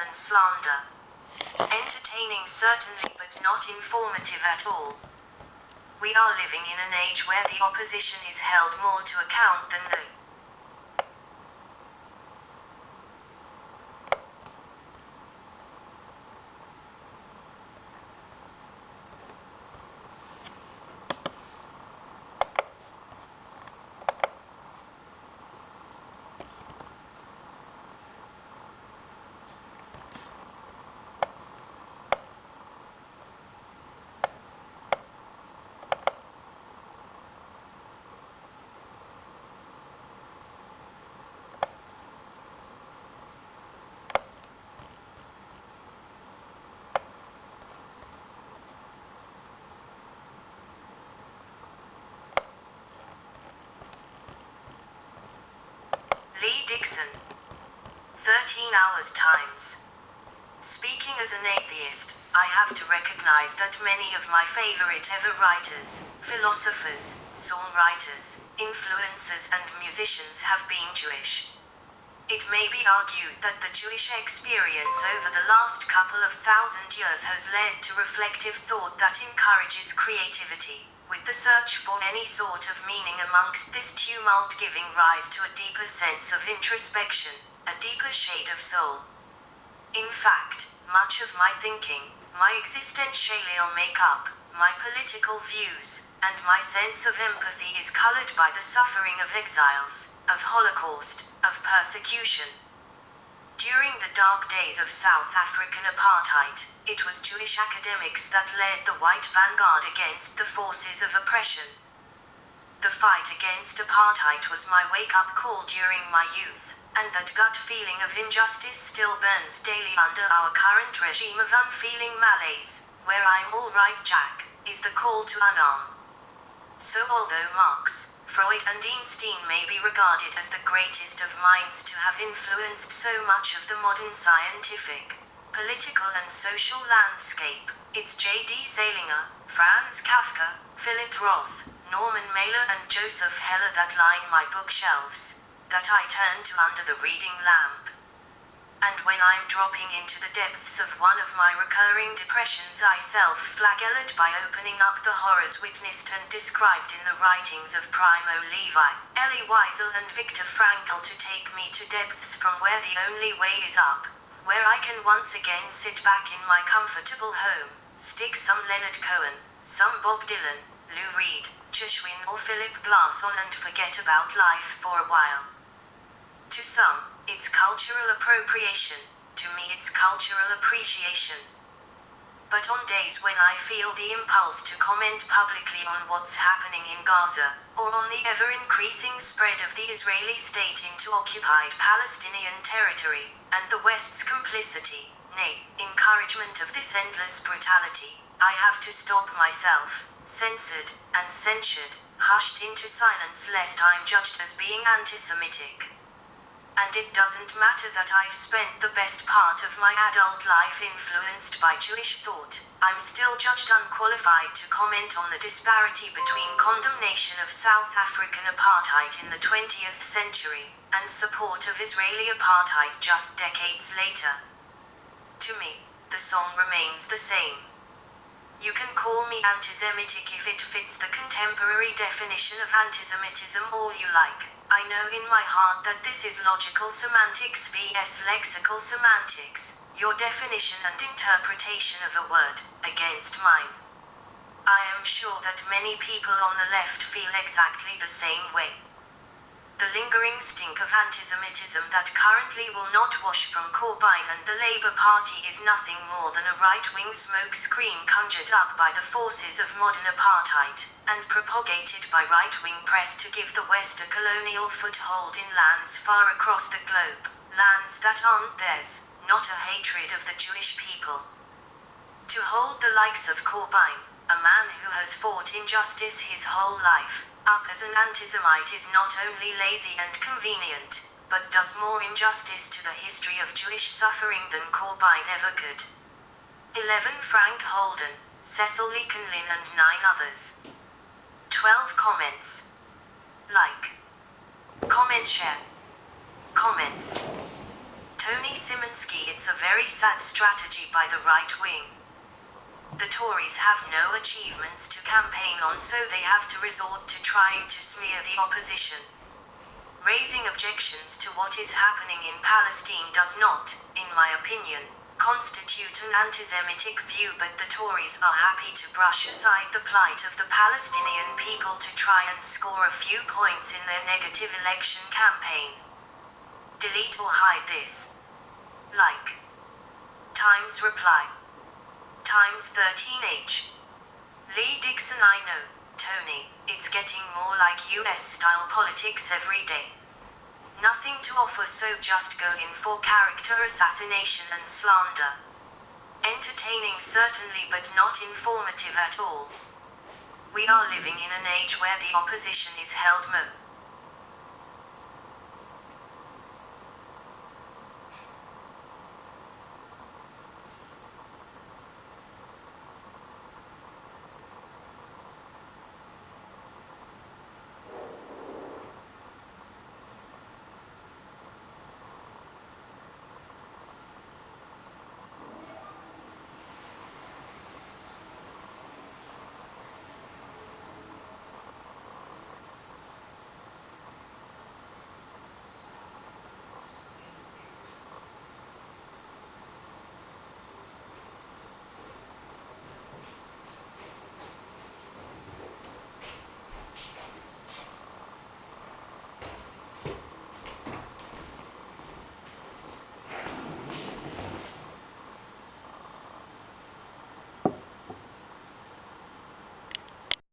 and slander. Entertaining certainly, but not informative at all. We are living in an age where the opposition is held more to account than the Lee Dixon. 13 Hours Times. Speaking as an atheist, I have to recognize that many of my favorite ever writers, philosophers, songwriters, influencers and musicians have been Jewish. It may be argued that the Jewish experience over the last couple of thousand years has led to reflective thought that encourages creativity, with the search for any sort of meaning amongst this tumult giving rise to a deeper sense of introspection, a deeper shade of soul. In fact, much of my thinking, my existential makeup, my political views, and my sense of empathy is colored by the suffering of exiles, of Holocaust, of persecution. During the dark days of South African apartheid, it was Jewish academics that led the white vanguard against the forces of oppression. The fight against apartheid was my wake-up call during my youth, and that gut feeling of injustice still burns daily under our current regime of unfeeling malaise, where I'm all right Jack, is the call to unarm. So although Marx, Freud and Einstein may be regarded as the greatest of minds to have influenced so much of the modern scientific, political and social landscape, it's J.D. Salinger, Franz Kafka, Philip Roth, Norman Mailer and Joseph Heller that line my bookshelves, that I turn to under the reading lamp. And when I'm dropping into the depths of one of my recurring depressions, I self-flagellate by opening up the horrors witnessed and described in the writings of Primo Levi, Elie Wiesel and Viktor Frankl to take me to depths from where the only way is up, where I can once again sit back in my comfortable home, stick some Leonard Cohen, some Bob Dylan, Lou Reed, Gershwin or Philip Glass on and forget about life for a while. To some, it's cultural appropriation, to me it's cultural appreciation. But on days when I feel the impulse to comment publicly on what's happening in Gaza, or on the ever-increasing spread of the Israeli state into occupied Palestinian territory, and the West's complicity, nay, encouragement of this endless brutality, I have to stop myself, censored, and censured, hushed into silence lest I'm judged as being anti-Semitic. And it doesn't matter that I've spent the best part of my adult life influenced by Jewish thought, I'm still judged unqualified to comment on the disparity between condemnation of South African apartheid in the 20th century, and support of Israeli apartheid just decades later. To me, the song remains the same. You can call me anti-Semitic if it fits the contemporary definition of antisemitism all you like. I know in my heart that this is logical semantics vs lexical semantics, your definition and interpretation of a word, against mine. I am sure that many people on the left feel exactly the same way. The lingering stink of antisemitism that currently will not wash from Corbyn and the Labour Party is nothing more than a right-wing smokescreen conjured up by the forces of modern apartheid, and propagated by right-wing press to give the West a colonial foothold in lands far across the globe, lands that aren't theirs, not a hatred of the Jewish people. To hold the likes of Corbyn, a man who has fought injustice his whole life, up as an anti-Semite is not only lazy and convenient, but does more injustice to the history of Jewish suffering than Corbyn ever could. 11 Frank Holden, Cecil Leconlin and 9 others. 12 comments. Like. Comment share. Comments. Tony Szymanski. It's a very sad strategy by the right wing. The Tories have no achievements to campaign on, so they have to resort to trying to smear the opposition. Raising objections to what is happening in Palestine does not, in my opinion, constitute an anti-Semitic view, but the Tories are happy to brush aside the plight of the Palestinian people to try and score a few points in their negative election campaign. Delete or hide this. Like. Times reply. Times 13H. Lee Dixon. I know, Tony, it's getting more like US-style politics every day. Nothing to offer, so just go in for character assassination and slander. Entertaining certainly, but not informative at all. We are living in an age where the opposition is held